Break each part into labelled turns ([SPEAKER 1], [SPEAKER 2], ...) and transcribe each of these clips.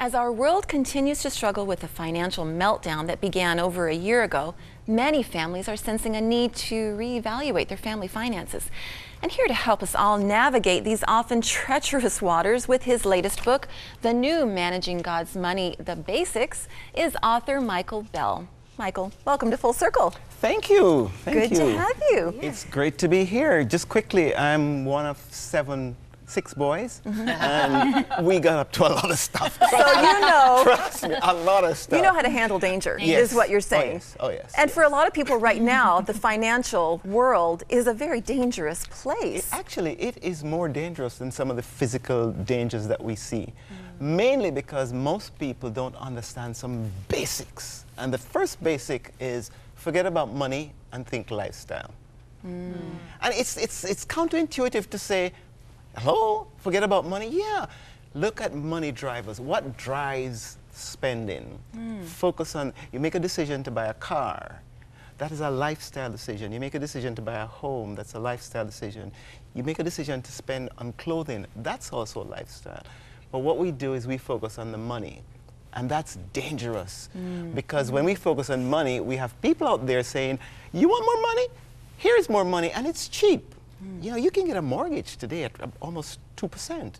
[SPEAKER 1] As our world continues to struggle with the financial meltdown that began over a year ago, many families are sensing a need to reevaluate their family finances. And here to help us all navigate these often treacherous waters with his latest book, The New Managing God's Money, The Basics, is author Michel A. Michael, welcome to Full Circle.
[SPEAKER 2] Thank you. Thank you.
[SPEAKER 1] Good to have you.
[SPEAKER 2] It's great to be here. Just quickly, I'm one of six boys, and we got up to a lot of stuff.
[SPEAKER 1] So you know,
[SPEAKER 2] trust me, a lot of stuff.
[SPEAKER 1] You know how to handle danger,
[SPEAKER 2] yes.
[SPEAKER 1] is what you're saying.
[SPEAKER 2] Oh, yes. Oh, yes.
[SPEAKER 1] And for a lot of people right now, the financial world is a very dangerous place.
[SPEAKER 2] Actually, it is more dangerous than some of the physical dangers that we see, mainly because most people don't understand some basics. And the first basic is forget about money and think lifestyle. And it's counterintuitive to say, hello, forget about money? Yeah. Look at money drivers. What drives spending? Focus on, you make a decision to buy a car. That is a lifestyle decision. You make a decision to buy a home. That's a lifestyle decision. You make a decision to spend on clothing. That's also a lifestyle. But what we do is we focus on the money. And that's dangerous. Because when we focus on money, we have people out there saying, you want more money? Here's more money, and it's cheap. You know, you can get a mortgage today at almost 2%.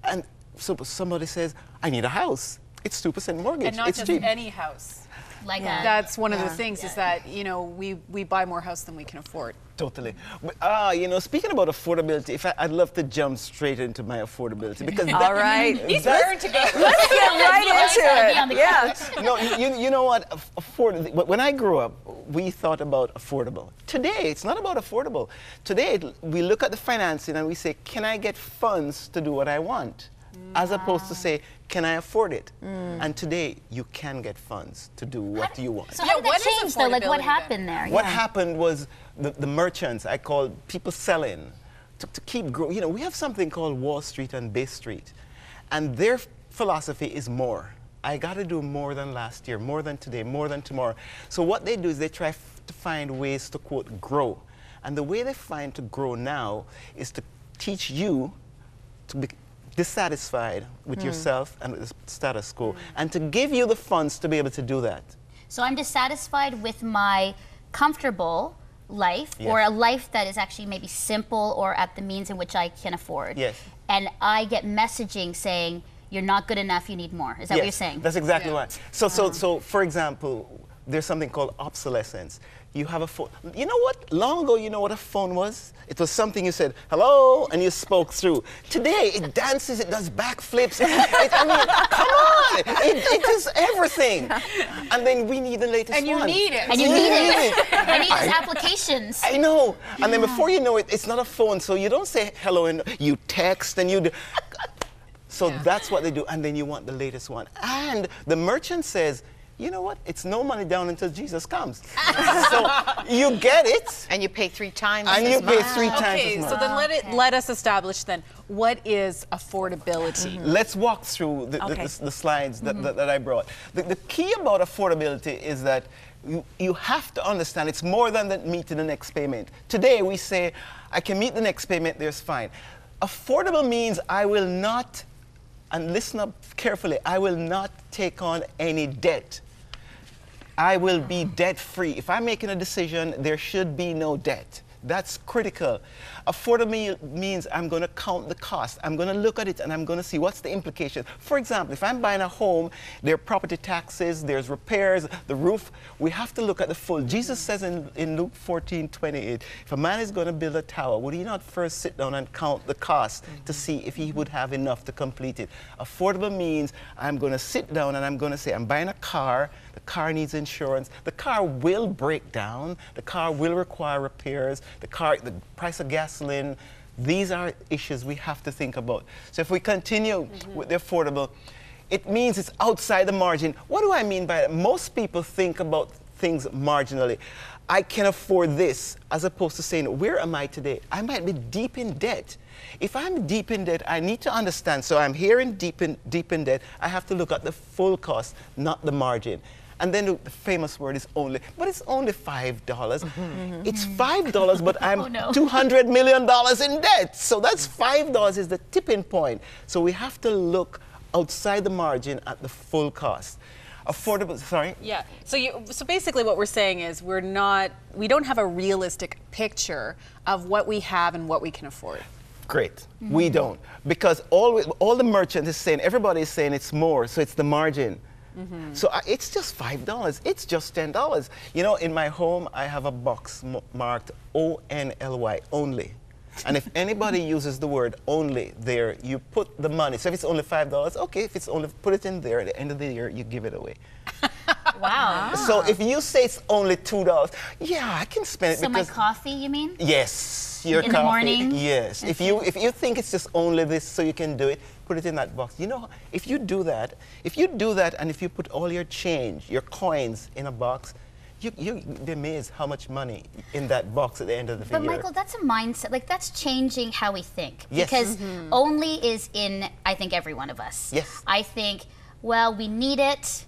[SPEAKER 2] And so somebody says, I need a house. It's 2% mortgage.
[SPEAKER 3] And not
[SPEAKER 2] it's
[SPEAKER 3] just
[SPEAKER 2] cheap.
[SPEAKER 3] any house.
[SPEAKER 4] Like
[SPEAKER 3] That's one of the things is that, you know, we buy more house than we can afford.
[SPEAKER 2] Totally. But, you know, speaking about affordability, I'd love to jump straight into my affordability. Because
[SPEAKER 1] all right.
[SPEAKER 3] He's raring to go.
[SPEAKER 1] Let's get right into it. Yeah.
[SPEAKER 2] No, you know what? When I grew up, we thought about affordable. Today, it's not about affordable. Today, we look at the financing and we say, can I get funds to do what I want? As opposed to say, can I afford it? And today, you can get funds to do what you want.
[SPEAKER 4] So how did that change, though? Like, what happened there?
[SPEAKER 2] What happened was the merchants, I call people selling, to keep growing. You know, we have something called Wall Street and Bay Street. And their philosophy is more. I got to do more than last year, more than today, more than tomorrow. So what they do is they try to find ways to, quote, grow. And the way they find to grow now is to teach you to be dissatisfied with yourself and with the status quo, and to give you the funds to be able to do that.
[SPEAKER 4] So I'm dissatisfied with my comfortable life, or a life that is actually maybe simple or at the means in which I can afford.
[SPEAKER 2] Yes.
[SPEAKER 4] And I get messaging saying, you're not good enough, you need more. Is that what you're saying?
[SPEAKER 2] That's exactly right. So for example, there's something called obsolescence. You have a phone. You know what? Long ago, you know what a phone was? It was something you said, hello, and you spoke through. Today, it dances, it does backflips. I mean, come on! It does everything. And then we need the latest
[SPEAKER 3] And you
[SPEAKER 2] one.
[SPEAKER 3] need it.
[SPEAKER 4] And you need it. I need his applications.
[SPEAKER 2] I know. And then before you know it, it's not a phone, so you don't say hello, and you text, and you do. So that's what they do, and then you want the latest one. And the merchant says, you know what? It's no money down until Jesus comes. So you get it.
[SPEAKER 5] And you pay 3 times
[SPEAKER 2] And you pay 3 times
[SPEAKER 3] Okay,
[SPEAKER 2] as much.
[SPEAKER 3] so then let us establish then, what is affordability?
[SPEAKER 2] Let's walk through the slides that I brought. The key about affordability is that you have to understand it's more than meeting the next payment. Today we say, I can meet the next payment, there's fine. Affordable means I will not, and listen up carefully, I will not take on any debt. I will be debt-free. If I'm making a decision, there should be no debt. That's critical. Affordable means I'm going to count the cost. I'm going to look at it and I'm going to see what's the implication. For example, if I'm buying a home, there are property taxes, there's repairs, the roof. We have to look at the full. Jesus says in Luke 14:28, if a man is going to build a tower, would he not first sit down and count the cost to see if he would have enough to complete it? Affordable means I'm going to sit down and I'm going to say, I'm buying a car. The car needs insurance. The car will break down. The car will require repairs. The price of gasoline. These are issues we have to think about. So if we continue with the affordable, it means it's outside the margin. What do I mean by that? Most people think about things marginally. I can afford this, as opposed to saying, where am I today? I might be deep in debt. If I'm deep in debt, I need to understand. So I'm here in deep in debt. I have to look at the full cost, not the margin. And then the famous word is only, but it's only $5. It's $5, but I'm $200 million in debt. So that's $5 is the tipping point. So we have to look outside the margin at the full cost. Affordable, sorry?
[SPEAKER 3] Yeah. So basically what we're saying is we don't have a realistic picture of what we have and what we can afford.
[SPEAKER 2] Great. We don't. Because all the merchant is saying, everybody is saying it's more, so it's the margin. So it's just $5. It's just $10. You know, in my home, I have a box marked ONLY, only. And if anybody uses the word only there, you put the money. So if it's only $5, okay, if it's only, put it in there. At the end of the year, you give it away.
[SPEAKER 4] Wow.
[SPEAKER 2] So if you say it's only $2, yeah, I can spend it.
[SPEAKER 4] So
[SPEAKER 2] because
[SPEAKER 4] my coffee, you mean?
[SPEAKER 2] Yes, your
[SPEAKER 4] in
[SPEAKER 2] coffee.
[SPEAKER 4] The morning?
[SPEAKER 2] Yes. If you think it's just only this so you can do it, put it in that box. You know, if you do that, and if you put all your change, your coins in a box, you'd be amazed how much money in that box at the end of the year.
[SPEAKER 4] But Michael, that's a mindset. Like, that's changing how we think.
[SPEAKER 2] Yes.
[SPEAKER 4] Because only is in, I think, every one of us.
[SPEAKER 2] Yes.
[SPEAKER 4] I think, well, we need it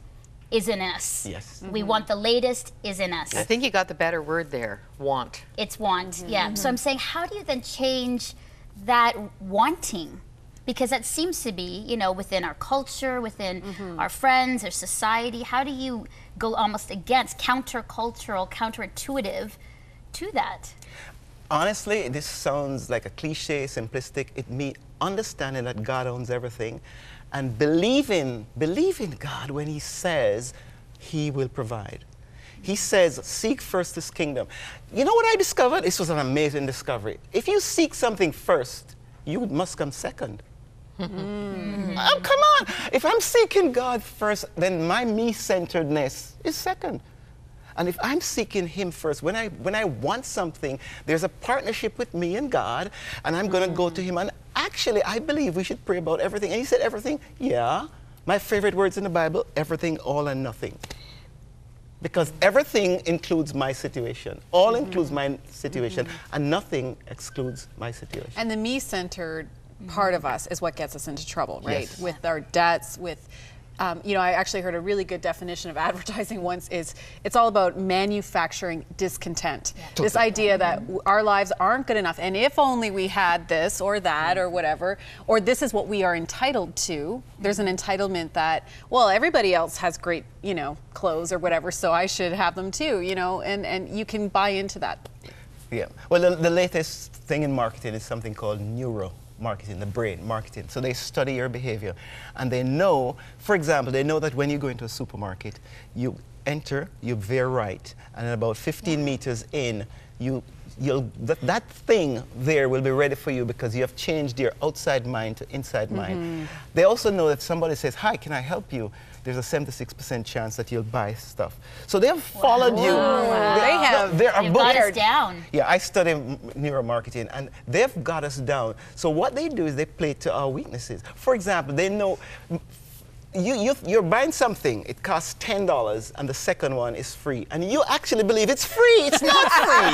[SPEAKER 4] is in us.
[SPEAKER 2] Yes.
[SPEAKER 4] We want the latest is in us.
[SPEAKER 5] I think you got the better word there, want.
[SPEAKER 4] It's want, yeah. So I'm saying, how do you then change that wanting? Because that seems to be, you know, within our culture, within our friends, our society. How do you go almost against, countercultural, counterintuitive to that?
[SPEAKER 2] Honestly, this sounds like a cliche, simplistic. It means understanding that God owns everything and believe in God when he says he will provide. He says, seek first his kingdom. You know what I discovered? This was an amazing discovery. If you seek something first, you must come second. Oh, come on. If I'm seeking God first, then my me-centeredness is second. And if I'm seeking him first, when I want something, there's a partnership with me and God, and I'm going to go to him. And actually, I believe we should pray about everything. And he said everything? Yeah. My favorite words in the Bible, everything, all, and nothing. Because everything includes my situation. All includes my situation, and nothing excludes my situation.
[SPEAKER 3] And the me-centered part of us is what gets us into trouble, right?
[SPEAKER 2] Yes.
[SPEAKER 3] With our debts, with, you know, I actually heard a really good definition of advertising once is it's all about manufacturing discontent. Yeah. This idea that our lives aren't good enough, and if only we had this or that or whatever, or this is what we are entitled to. There's an entitlement that, well, everybody else has great, you know, clothes or whatever, so I should have them too, you know, and you can buy into that.
[SPEAKER 2] Yeah. Well, the latest thing in marketing is something called marketing, the brain marketing. So they study your behavior, and they know, for example, they know that when you go into a supermarket, you enter, you veer right, and then about 15 meters in, that thing there will be ready for you because you have changed your outside mind to inside mind. They also know that if somebody says, hi, can I help you? There's a 76% chance that you'll buy stuff. So they have followed you.
[SPEAKER 4] Wow.
[SPEAKER 3] They've
[SPEAKER 4] got us down.
[SPEAKER 2] Yeah, I study neuromarketing, and they've got us down. So what they do is they play to our weaknesses. For example, they know you're buying something, it costs $10, and the second one is free. And you actually believe it's free. It's not free.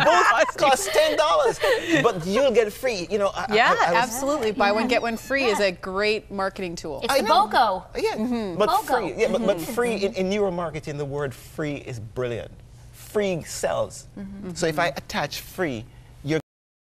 [SPEAKER 2] Both cost $10, but you'll get free. You know,
[SPEAKER 3] absolutely. Buy one, get one free is a great marketing tool.
[SPEAKER 4] It's the BOGO.
[SPEAKER 2] Yeah, but free. Yeah, but free in neuromarketing, the word free is brilliant. Free sells. So if I attach free